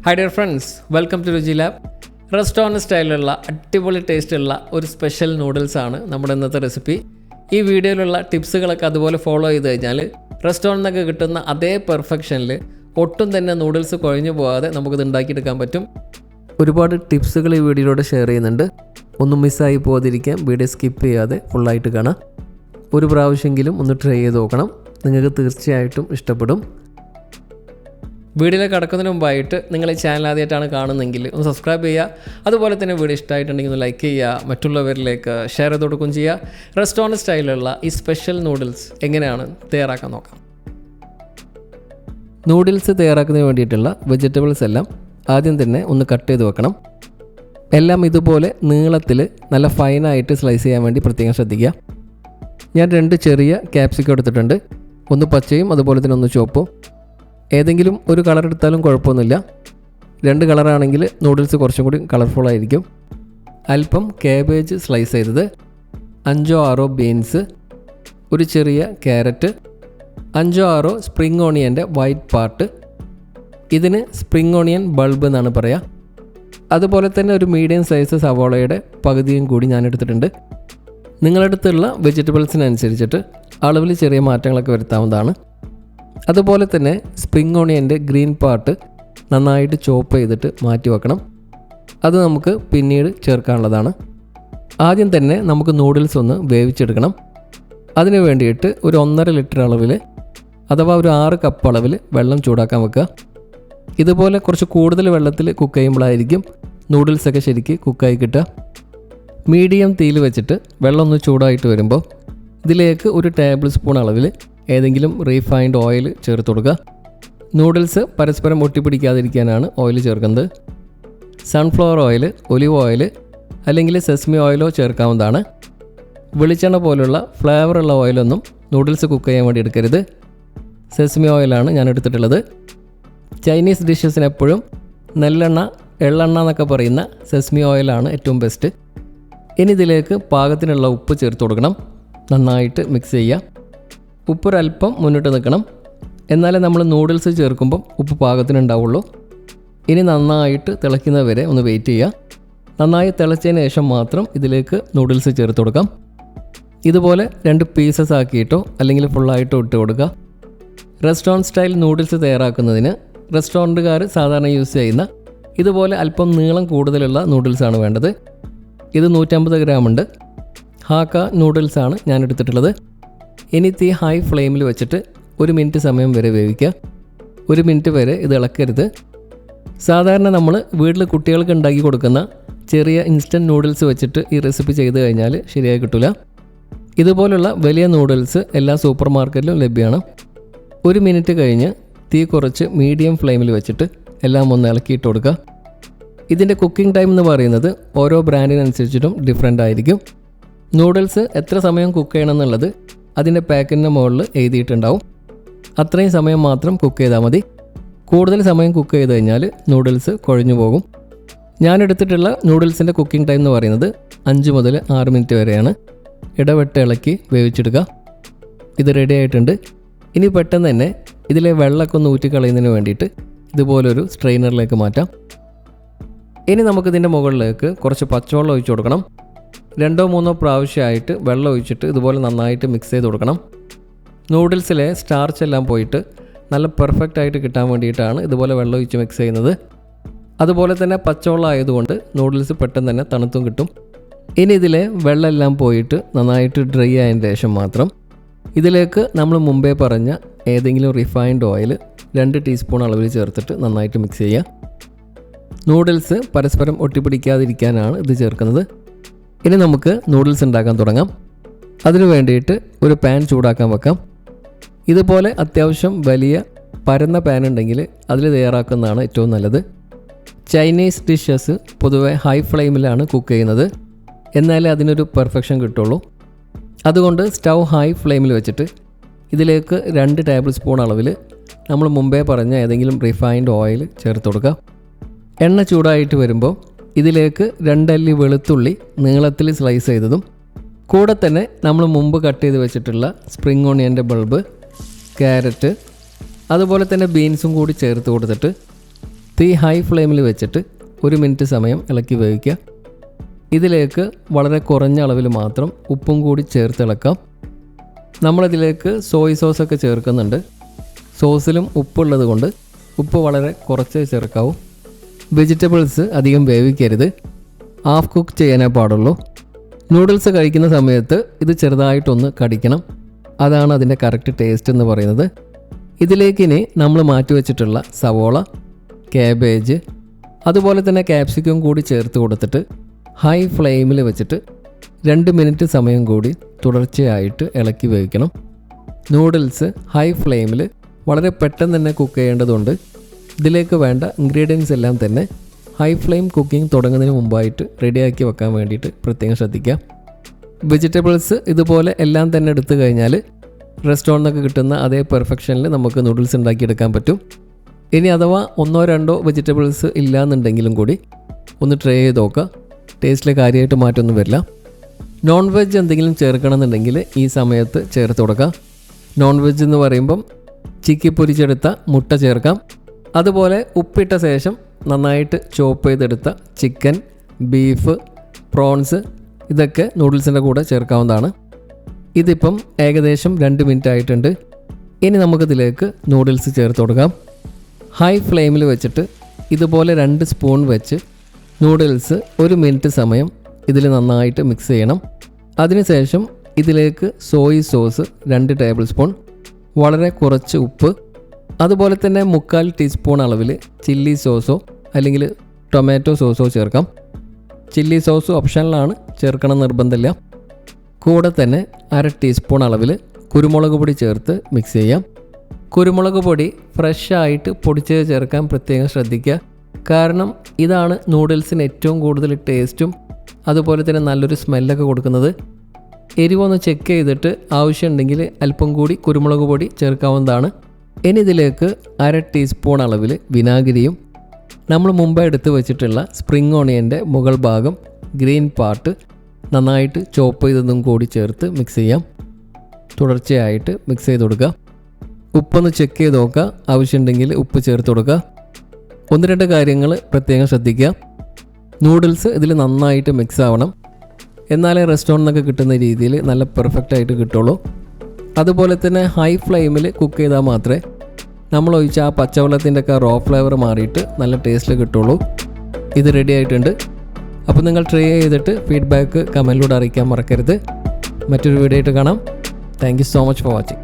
Hi dear friends, welcome to Ruchi lab. Restaurant സ്റ്റൈലിലുള്ള അടിപൊളി ടേസ്റ്റുള്ള ഒരു സ്പെഷ്യൽ നൂഡിൽസാണ് നമ്മുടെ ഇന്നത്തെ റെസിപ്പി. ഈ വീഡിയോയിലുള്ള ടിപ്സുകളൊക്കെ അതുപോലെ ഫോളോ ചെയ്ത് കഴിഞ്ഞാൽ റെസ്റ്റോറൻറ്റിൽ നിന്നൊക്കെ കിട്ടുന്ന അതേ പെർഫെക്ഷനിൽ ഒട്ടും തന്നെ നൂഡിൽസ് കുഴഞ്ഞു പോകാതെ നമുക്കിത് ഉണ്ടാക്കിയെടുക്കാൻ പറ്റും. ഒരുപാട് ടിപ്സുകൾ ഈ വീഡിയോയിലൂടെ ഷെയർ ചെയ്യുന്നുണ്ട്. ഒന്നും മിസ്സായി പോകാതിരിക്കാൻ വീഡിയോ സ്കിപ്പ് ചെയ്യാതെ ഫുള്ളായിട്ട് കാണാം. ഒരു പ്രാവശ്യമെങ്കിലും ഒന്ന് ട്രൈ ചെയ്ത് നോക്കണം, നിങ്ങൾക്ക് തീർച്ചയായിട്ടും ഇഷ്ടപ്പെടും. വീഡിയോയിലേക്ക് കടക്കുന്നതിന് മുമ്പായിട്ട് നിങ്ങൾ ഈ ചാനൽ ആദ്യമായിട്ടാണ് കാണുന്നതെങ്കിൽ ഒന്ന് സബ്സ്ക്രൈബ് ചെയ്യുക. അതുപോലെ തന്നെ വീഡിയോ ഇഷ്ടമായിട്ടുണ്ടെങ്കിൽ ഒന്ന് ലൈക്ക് ചെയ്യുക, മറ്റുള്ളവരിലേക്ക് ഷെയർ ചെയ്ത് കൊടുക്കുകയും ചെയ്യുക. റെസ്റ്റോറൻറ്റ് സ്റ്റൈലിലുള്ള ഈ സ്പെഷ്യൽ നൂഡിൽസ് എങ്ങനെയാണ് തയ്യാറാക്കാൻ നോക്കാം. നൂഡിൽസ് തയ്യാറാക്കുന്നതിന് വേണ്ടിയിട്ടുള്ള വെജിറ്റബിൾസ് എല്ലാം ആദ്യം തന്നെ ഒന്ന് കട്ട് ചെയ്ത് വെക്കണം. എല്ലാം ഇതുപോലെ നീളത്തിൽ നല്ല ഫൈനായിട്ട് സ്ലൈസ് ചെയ്യാൻ വേണ്ടി പ്രത്യേകം ശ്രദ്ധിക്കുക. ഞാൻ 2 ചെറിയ ക്യാപ്സിക്കം എടുത്തിട്ടുണ്ട്. ഒന്ന് പച്ചയും അതുപോലെ തന്നെ ഒന്ന് ചുവപ്പും. ഏതെങ്കിലും ഒരു കളർ എടുത്താലും കുഴപ്പമൊന്നുമില്ല. 2 കളറാണെങ്കിൽ നൂഡിൽസ് കുറച്ചും കൂടി കളർഫുള്ളായിരിക്കും. അല്പം കാബേജ് സ്ലൈസ് ചെയ്തത്, 5-6 ബീൻസ്, ഒരു ചെറിയ ക്യാരറ്റ്, 5-6 സ്പ്രിംഗ് ഓണിയൻ്റെ വൈറ്റ് പാർട്ട്. ഇതിന് സ്പ്രിംഗ് ഓണിയൻ ബൾബ് എന്നാണ് പറയുക. അതുപോലെ തന്നെ ഒരു മീഡിയം സൈസ് സവോളയുടെ പകുതിയും കൂടി ഞാൻ എടുത്തിട്ടുണ്ട്. നിങ്ങളടുത്തുള്ള വെജിറ്റബിൾസിനനുസരിച്ചിട്ട് അളവിൽ ചെറിയ മാറ്റങ്ങളൊക്കെ വരുത്താവുന്നതാണ്. അതുപോലെ തന്നെ സ്പ്രിംഗ് ഓണിയൻ്റെ ഗ്രീൻ പാർട്ട് നന്നായിട്ട് ചോപ്പ് ചെയ്തിട്ട് മാറ്റി വെക്കണം. അത് നമുക്ക് പിന്നീട് ചേർക്കാനുള്ളതാണ്. ആദ്യം തന്നെ നമുക്ക് നൂഡിൽസ് ഒന്ന് വേവിച്ചെടുക്കണം. അതിന് വേണ്ടിയിട്ട് ഒരു 1.5 ലിറ്റർ അളവിൽ അഥവാ ഒരു 6 കപ്പ് അളവിൽ വെള്ളം ചൂടാക്കാൻ വെക്കുക. ഇതുപോലെ കുറച്ച് കൂടുതൽ വെള്ളത്തിൽ കുക്ക് ചെയ്യുമ്പോഴായിരിക്കും നൂഡിൽസൊക്കെ ശരിക്ക് കുക്കായി കിട്ടുക. മീഡിയം തീയിൽ വെച്ചിട്ട് വെള്ളം ഒന്ന് ചൂടായിട്ട് വരുമ്പോൾ ഇതിലേക്ക് ഒരു ടേബിൾ സ്പൂൺ അളവിൽ ഏതെങ്കിലും റീഫൈൻഡ് ഓയിൽ ചേർത്ത് കൊടുക്കുക. നൂഡിൽസ് പരസ്പരം ഒട്ടിപ്പിടിക്കാതിരിക്കാനാണ് ഓയിൽ ചേർക്കുന്നത്. സൺഫ്ലവർ ഓയിൽ, ഒലിവ് ഓയിൽ അല്ലെങ്കിൽ സെസ്മി ഓയിലോ ചേർക്കാവുന്നതാണ്. വെളിച്ചെണ്ണ പോലുള്ള ഫ്ലേവറുള്ള ഓയിലൊന്നും നൂഡിൽസ് കുക്ക് ചെയ്യാൻ വേണ്ടി എടുക്കരുത്. സെസ്മി ഓയിലാണ് ഞാൻ എടുത്തിട്ടുള്ളത്. ചൈനീസ് ഡിഷസിന് എപ്പോഴും നെല്ലെണ്ണ, എള്ളെണ്ണ എന്നൊക്കെ പറയുന്ന സെസ്മി ഓയിലാണ് ഏറ്റവും ബെസ്റ്റ്. ഇനി ഇതിലേക്ക് പാകത്തിനുള്ള ഉപ്പ് ചേർത്ത് കൊടുക്കണം. നന്നായിട്ട് മിക്സ് ചെയ്യുക. ഉപ്പൊരല്പം മുന്നിട്ട് നിൽക്കണം, എന്നാലേ നമ്മൾ നൂഡിൽസ് ചേർക്കുമ്പം ഉപ്പ് പാകത്തിനുണ്ടാവുള്ളൂ. ഇനി നന്നായിട്ട് തിളയ്ക്കുന്നവരെ ഒന്ന് വെയിറ്റ് ചെയ്യുക. നന്നായി തിളച്ചതിന് ശേഷം മാത്രം ഇതിലേക്ക് നൂഡിൽസ് ചേർത്ത് കൊടുക്കാം. ഇതുപോലെ 2 പീസസ് ആക്കിയിട്ടോ അല്ലെങ്കിൽ ഫുള്ളായിട്ടോ ഇട്ട് കൊടുക്കുക. റെസ്റ്റോറൻറ്റ് സ്റ്റൈൽ നൂഡിൽസ് തയ്യാറാക്കുന്നതിന് റെസ്റ്റോറൻറ്റുകാർ സാധാരണ യൂസ് ചെയ്യുന്ന ഇതുപോലെ അല്പം നീളം കൂടുതലുള്ള നൂഡിൽസാണ് വേണ്ടത്. ഇത് 150 ഗ്രാം ഉണ്ട്. ഹാക്ക നൂഡിൽസാണ് ഞാൻ എടുത്തിട്ടുള്ളത്. ഇനി തീ ഹൈ ഫ്ലെയിമിൽ വെച്ചിട്ട് 1 മിനിറ്റ് സമയം വരെ വേവിക്കുക. 1 മിനിറ്റ് വരെ ഇത് ഇളക്കരുത്. സാധാരണ നമ്മൾ വീട്ടിൽ കുട്ടികൾക്ക് ഉണ്ടാക്കി കൊടുക്കുന്ന ചെറിയ ഇൻസ്റ്റൻറ്റ് നൂഡിൽസ് വെച്ചിട്ട് ഈ റെസിപ്പി ചെയ്ത് കഴിഞ്ഞാൽ ശരിയായി കിട്ടില്ല. ഇതുപോലുള്ള വലിയ നൂഡിൽസ് എല്ലാ സൂപ്പർ മാർക്കറ്റിലും ലഭ്യമാണ്. 1 മിനിറ്റ് കഴിഞ്ഞ് തീ കുറച്ച് മീഡിയം ഫ്ലെയിമിൽ വെച്ചിട്ട് എല്ലാം ഒന്ന് ഇളക്കിയിട്ട് കൊടുക്കുക. ഇതിൻ്റെ കുക്കിംഗ് ടൈം എന്ന് പറയുന്നത് ഓരോ ബ്രാൻഡിനനുസരിച്ചിട്ടും ഡിഫറെൻ്റ് ആയിരിക്കും. നൂഡിൽസ് എത്ര സമയം കുക്ക് ചെയ്യണം എന്നുള്ളത് അതിൻ്റെ പാക്കറ്റിൻ്റെ മുകളിൽ എഴുതിയിട്ടുണ്ടാവും. അത്രയും സമയം മാത്രം കുക്ക് ചെയ്താൽ മതി. കൂടുതൽ സമയം കുക്ക് ചെയ്ത് കഴിഞ്ഞാൽ നൂഡിൽസ് കുഴഞ്ഞു പോകും. ഞാൻ എടുത്തിട്ടുള്ള നൂഡിൽസിൻ്റെ കുക്കിംഗ് ടൈം എന്ന് പറയുന്നത് 5 മുതൽ 6 മിനിറ്റ് വരെയാണ്. ഇടവിട്ട് ഇളക്കി വേവിച്ചെടുക്കുക. ഇത് റെഡി ആയിട്ടുണ്ട്. ഇനി പെട്ടെന്ന് തന്നെ ഇതിലെ വെള്ളമൊക്കെ ഒന്ന് ഊറ്റിക്കളയുന്നതിന് വേണ്ടിയിട്ട് ഇതുപോലൊരു സ്ട്രെയിനറിലേക്ക് മാറ്റാം. ഇനി നമുക്കിതിൻ്റെ മുകളിലേക്ക് കുറച്ച് പച്ചവെള്ളം ഒഴിച്ചു കൊടുക്കണം. 2-3 പ്രാവശ്യമായിട്ട് വെള്ളം ഒഴിച്ചിട്ട് ഇതുപോലെ നന്നായിട്ട് മിക്സ് ചെയ്ത് കൊടുക്കണം. നൂഡിൽസിലെ സ്റ്റാർച്ച് എല്ലാം പോയിട്ട് നല്ല പെർഫെക്റ്റ് ആയിട്ട് കിട്ടാൻ വേണ്ടിയിട്ടാണ് ഇതുപോലെ വെള്ളം ഒഴിച്ച് മിക്സ് ചെയ്യുന്നത്. അതുപോലെ തന്നെ പച്ചവെള്ളം ആയതുകൊണ്ട് നൂഡിൽസ് പെട്ടെന്ന് തന്നെ തണുത്തും കിട്ടും. ഇനി ഇതിലെ വെള്ളമെല്ലാം പോയിട്ട് നന്നായിട്ട് ഡ്രൈ ആയതിന് ശേഷം മാത്രം ഇതിലേക്ക് നമ്മൾ മുമ്പേ പറഞ്ഞ ഏതെങ്കിലും റിഫൈൻഡ് ഓയിൽ 2 ടീസ്പൂൺ അളവിൽ ചേർത്തിട്ട് നന്നായിട്ട് മിക്സ് ചെയ്യുക. നൂഡിൽസ് പരസ്പരം ഒട്ടിപ്പിടിക്കാതിരിക്കാനാണ് ഇത് ചേർക്കുന്നത്. ഇനി നമുക്ക് നൂഡിൽസ് ഉണ്ടാക്കാൻ തുടങ്ങാം. അതിനു വേണ്ടിയിട്ട് ഒരു പാൻ ചൂടാക്കാൻ വെക്കാം. ഇതുപോലെ അത്യാവശ്യം വലിയ പരന്ന പാൻ ഉണ്ടെങ്കിൽ അതിൽ തയ്യാറാക്കുന്നതാണ് ഏറ്റവും നല്ലത്. ചൈനീസ് ഡിഷസ് പൊതുവെ ഹൈ ഫ്ലെയിമിലാണ് കുക്ക് ചെയ്യുന്നത്, എന്നാലേ അതിനൊരു പെർഫെക്ഷൻ കിട്ടുള്ളൂ. അതുകൊണ്ട് സ്റ്റൗ ഹൈ ഫ്ലെയിമിൽ വെച്ചിട്ട് ഇതിലേക്ക് 2 ടേബിൾ സ്പൂൺ അളവിൽ നമ്മൾ മുമ്പേ പറഞ്ഞ ഏതെങ്കിലും റിഫൈൻഡ് ഓയിൽ ചേർത്ത് കൊടുക്കുക. എണ്ണ ചൂടായിട്ട് വരുമ്പോൾ ഇതിലേക്ക് 2 അല്ലി വെളുത്തുള്ളി നീളത്തിൽ സ്ലൈസ് ചെയ്തതും കൂടെ തന്നെ നമ്മൾ മുമ്പ് കട്ട് ചെയ്ത് വെച്ചിട്ടുള്ള സ്പ്രിംഗ് ഓണിയൻ്റെ ബൾബ്, ക്യാരറ്റ്, അതുപോലെ തന്നെ ബീൻസും കൂടി ചേർത്ത് കൊടുത്തിട്ട് തീ ഹൈ ഫ്ലെയിമിൽ വെച്ചിട്ട് 1 മിനിറ്റ് സമയം ഇളക്കി വേവിക്കുക. ഇതിലേക്ക് വളരെ കുറഞ്ഞ അളവിൽ മാത്രം ഉപ്പും കൂടി ചേർത്ത് ഇളക്കാം. നമ്മളിതിലേക്ക് സോയ് സോസൊക്കെ ചേർക്കുന്നുണ്ട്. സോസിലും ഉപ്പുള്ളത് കൊണ്ട് ഉപ്പ് വളരെ കുറച്ചേ ചേർക്കാവൂ. വെജിറ്റബിൾസ് അധികം വേവിക്കരുത്, ഹാഫ് കുക്ക് ചെയ്യാനേ പാടുള്ളൂ. നൂഡിൽസ് കഴിക്കുന്ന സമയത്ത് ഇത് ചെറുതായിട്ടൊന്ന് കടിക്കണം, അതാണ് അതിൻ്റെ കറക്റ്റ് ടേസ്റ്റ് എന്ന് പറയുന്നത്. ഇതിലേക്ക് ഇനി നമ്മൾ മാറ്റി വെച്ചിട്ടുള്ള സവോള, കാബേജ്, അതുപോലെ തന്നെ ക്യാപ്സിക്കം കൂടി ചേർത്ത് കൊടുത്തിട്ട് ഹൈ ഫ്ലെയിമിൽ വെച്ചിട്ട് 2 മിനിറ്റ് സമയം കൂടി തുടർച്ചയായിട്ട് ഇളക്കി വേവിക്കണം. നൂഡിൽസ് ഹൈ ഫ്ലെയിമിൽ വളരെ പെട്ടെന്ന് തന്നെ കുക്ക് ചെയ്യേണ്ടതുണ്ട്. ഇതിലേക്ക് വേണ്ട ഇൻഗ്രീഡിയൻസ് എല്ലാം തന്നെ ഹൈ ഫ്ലെയിം കുക്കിംഗ് തുടങ്ങുന്നതിന് മുമ്പായിട്ട് റെഡിയാക്കി വെക്കാൻ വേണ്ടിയിട്ട് പ്രത്യേകം ശ്രദ്ധിക്കുക. വെജിറ്റബിൾസ് ഇതുപോലെ എല്ലാം തന്നെ എടുത്തു കഴിഞ്ഞാൽ റെസ്റ്റോറൻറ്റിൽ നിന്നൊക്കെ കിട്ടുന്ന അതേ പെർഫെക്ഷനിൽ നമുക്ക് നൂഡിൽസ് ഉണ്ടാക്കിയെടുക്കാൻ പറ്റും. ഇനി അഥവാ 1-2 വെജിറ്റബിൾസ് ഇല്ലയെന്നുണ്ടെങ്കിലും കൂടി ഒന്ന് ട്രൈ ചെയ്ത് നോക്കുക. ടേസ്റ്റിൽ കാര്യമായിട്ട് മാറ്റമൊന്നും വരില്ല. നോൺ വെജ് എന്തെങ്കിലും ചേർക്കണമെന്നുണ്ടെങ്കിൽ ഈ സമയത്ത് ചേർത്ത് കൊടുക്കാം. നോൺ വെജ് എന്ന് പറയുമ്പം ചിക്കി പൊരിച്ചെടുത്ത മുട്ട ചേർക്കാം. അതുപോലെ ഉപ്പിട്ട ശേഷം നന്നായിട്ട് ചോപ്പ് ചെയ്തെടുത്ത ചിക്കൻ, ബീഫ്, പ്രോൺസ് ഇതൊക്കെ നൂഡിൽസിൻ്റെ കൂടെ ചേർക്കാവുന്നതാണ്. ഇതിപ്പം ഏകദേശം 2 മിനിറ്റ് ആയിട്ടുണ്ട്. ഇനി നമുക്കിതിലേക്ക് നൂഡിൽസ് ചേർത്ത് കൊടുക്കാം. ഹൈ ഫ്ലെയിമിൽ വെച്ചിട്ട് ഇതുപോലെ 2 സ്പൂൺ വെച്ച് നൂഡിൽസ് 1 മിനിറ്റ് സമയം ഇതിൽ നന്നായിട്ട് മിക്സ് ചെയ്യണം. അതിനുശേഷം ഇതിലേക്ക് സോയ് സോസ് 2 ടേബിൾ സ്പൂൺ, വളരെ കുറച്ച് ഉപ്പ്, അതുപോലെ തന്നെ 1/4 ടീസ്പൂൺ അളവിൽ ചില്ലി സോസോ അല്ലെങ്കിൽ ടൊമാറ്റോ സോസോ ചേർക്കാം. ചില്ലി സോസ് ഓപ്ഷനിലാണ്, ചേർക്കണം നിർബന്ധമില്ല. കൂടെ തന്നെ 1/2 ടീസ്പൂൺ അളവിൽ കുരുമുളക് പൊടി ചേർത്ത് മിക്സ് ചെയ്യാം. കുരുമുളക് പൊടി ഫ്രഷായിട്ട് പൊടിച്ച് ചേർക്കാൻ പ്രത്യേകം ശ്രദ്ധിക്കുക. കാരണം ഇതാണ് നൂഡിൽസിന് ഏറ്റവും കൂടുതൽ ടേസ്റ്റും അതുപോലെ തന്നെ നല്ലൊരു സ്മെല്ലൊക്കെ കൊടുക്കുന്നത്. എരിവൊന്ന് ചെക്ക് ചെയ്തിട്ട് ആവശ്യമുണ്ടെങ്കിൽ അല്പം കൂടി കുരുമുളക് പൊടി ചേർക്കാവുന്നതാണ്. ഇനി ഇതിലേക്ക് 1/2 ടീസ്പൂൺ അളവിൽ വിനാഗിരിയും നമ്മൾ മുമ്പ് എടുത്ത് വെച്ചിട്ടുള്ള സ്പ്രിംഗ് ഓണിയൻ്റെ മുകൾ ഭാഗം ഗ്രീൻ പാർട്ട് നന്നായിട്ട് ചോപ്പ് ചെയ്തതും കൂടി ചേർത്ത് മിക്സ് ചെയ്യാം. തുടർച്ചയായിട്ട് മിക്സ് ചെയ്ത് കൊടുക്കുക. ഉപ്പൊന്ന് ചെക്ക് ചെയ്ത് നോക്കുക, ആവശ്യമുണ്ടെങ്കിൽ ഉപ്പ് ചേർത്ത് കൊടുക്കുക. 1-2 കാര്യങ്ങൾ പ്രത്യേകം ശ്രദ്ധിക്കുക. നൂഡിൽസ് ഇതിൽ നന്നായിട്ട് മിക്സ് ആവണം, എന്നാലേ റെസ്റ്റോറൻറ്റിൽ നിന്നൊക്കെ കിട്ടുന്ന രീതിയിൽ നല്ല പെർഫെക്റ്റ് ആയിട്ട് കിട്ടുള്ളൂ. അതുപോലെ തന്നെ ഹൈ ഫ്ലെയിമിൽ കുക്ക് ചെയ്താൽ മാത്രമേ നമ്മൾ ഒഴിച്ച ആ പച്ചവെള്ളത്തിൻ്റെ ഒക്കെ റോ ഫ്ലേവർ മാറിയിട്ട് നല്ല ടേസ്റ്റിൽ കിട്ടുള്ളൂ. ഇത് റെഡി ആയിട്ടുണ്ട്. അപ്പോൾ നിങ്ങൾ ട്രൈ ചെയ്തിട്ട് ഫീഡ്ബാക്ക് കമൻറ്റിലൂടെ അറിയിക്കാൻ മറക്കരുത്. മറ്റൊരു വീഡിയോ ആയിട്ട് കാണാം. Thank you so much for watching.